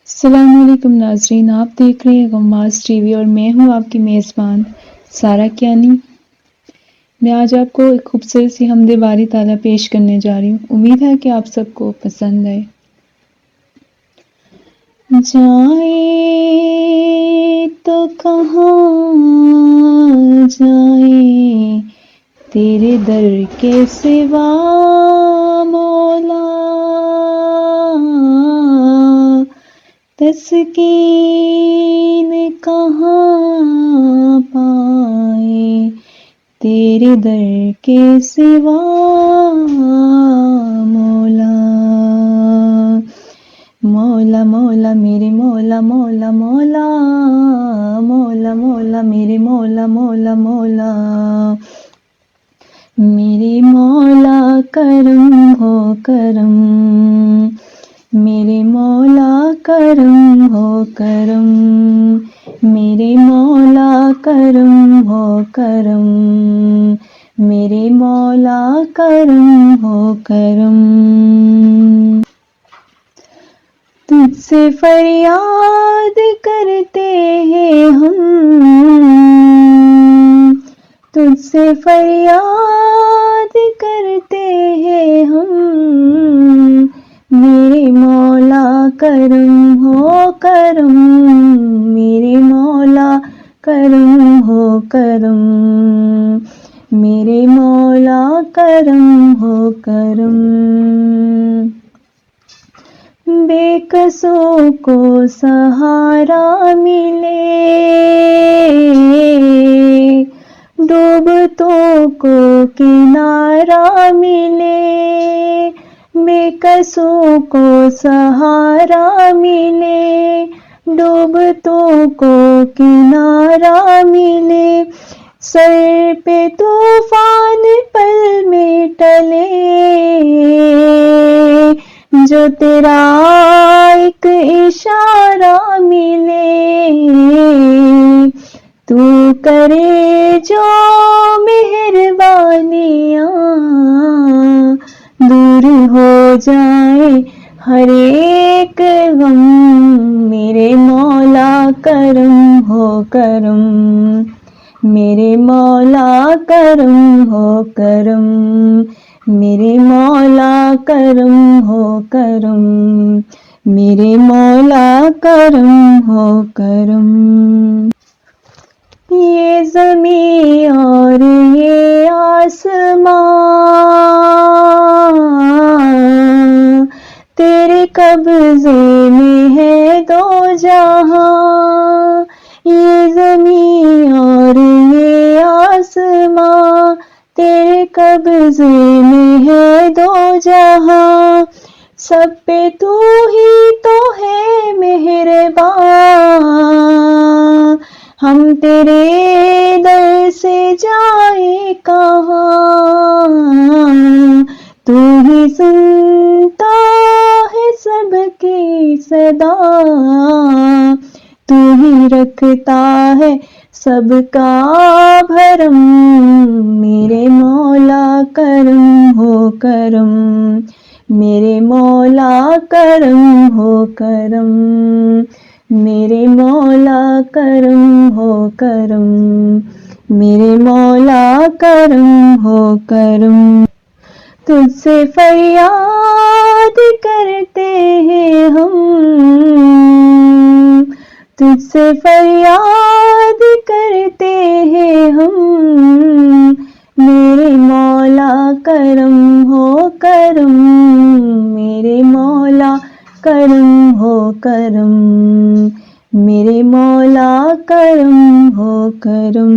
السلام علیکم ناظرین، آپ دیکھ رہے ہیں غماز ٹی وی اور میں ہوں آپ کی میزبان سارہ کیانی۔ میں آج آپ کو ایک خوبصورت سی حمد باری تعالیٰ پیش کرنے جا رہی ہوں، امید ہے کہ آپ سب کو پسند آئے۔ جائیں تو کہاں جائیں تیرے در کے سوا مولا، تسکین کہاں پائیں تیرے در کے سوا مولا۔ مولا مولا میرے مولا مولا مولا، مولا مولا میرے مولا مولا مولا، میرے مولا کرم ہو کرم، میرے مولا کرم ہو کرم، میرے مولا کرم ہو کرم، میرے مولا کرم ہو کرم۔ تجھ سے فریاد کرتے ہیں ہم، تجھ سے فریاد کرتے ہیں ہم، میرے مولا کرم ہو کرم، میرے مولا کرم ہو کرم، میرے مولا کرم ہو کرم۔ بے کسوں کو سہارا ملے، ڈوبتوں کو کنارہ ملے، بے کسوں کو سہارا ملے، ڈوبتوں کو کنارہ ملے، سر پہ طوفان پل میں ٹلے، جو تیرا ایک اشارہ ملے، تو کرے جو مہربانیاں، دور ہو جائے ہر ایک غم، میرے مولا کرم ہو کرم، میرے مولا کرم ہو کرم، میرے مولا کرم ہو کرم، میرے مولا کرم ہو کرم۔ یہ زمین اور یہ آسمان، تیرے قبضے میں ہے دو جہاں، یہ زمین اور یہ آسمان، تیرے قبضے میں ہے دو جہاں، سب پہ تو ہی تو ہے مہربان، ہم تیرے در سے جائیں کہاں، تو ہی سنتا ہے سب کی صدا، تو ہی رکھتا ہے سب کا بھرم، میرے مولا کرم ہو کرم، میرے مولا کرم ہو کرم، میرے مولا کرم ہو کرم، میرے مولا کرم ہو کرم۔ تجھ سے فریاد کرتے ہیں ہم، تجھ سے فریاد کرتے ہیں ہم، میرے مولا کرم ہو کرم، میرے مولا کرم ہو کرم، میرے مولا کرم ہو کرم۔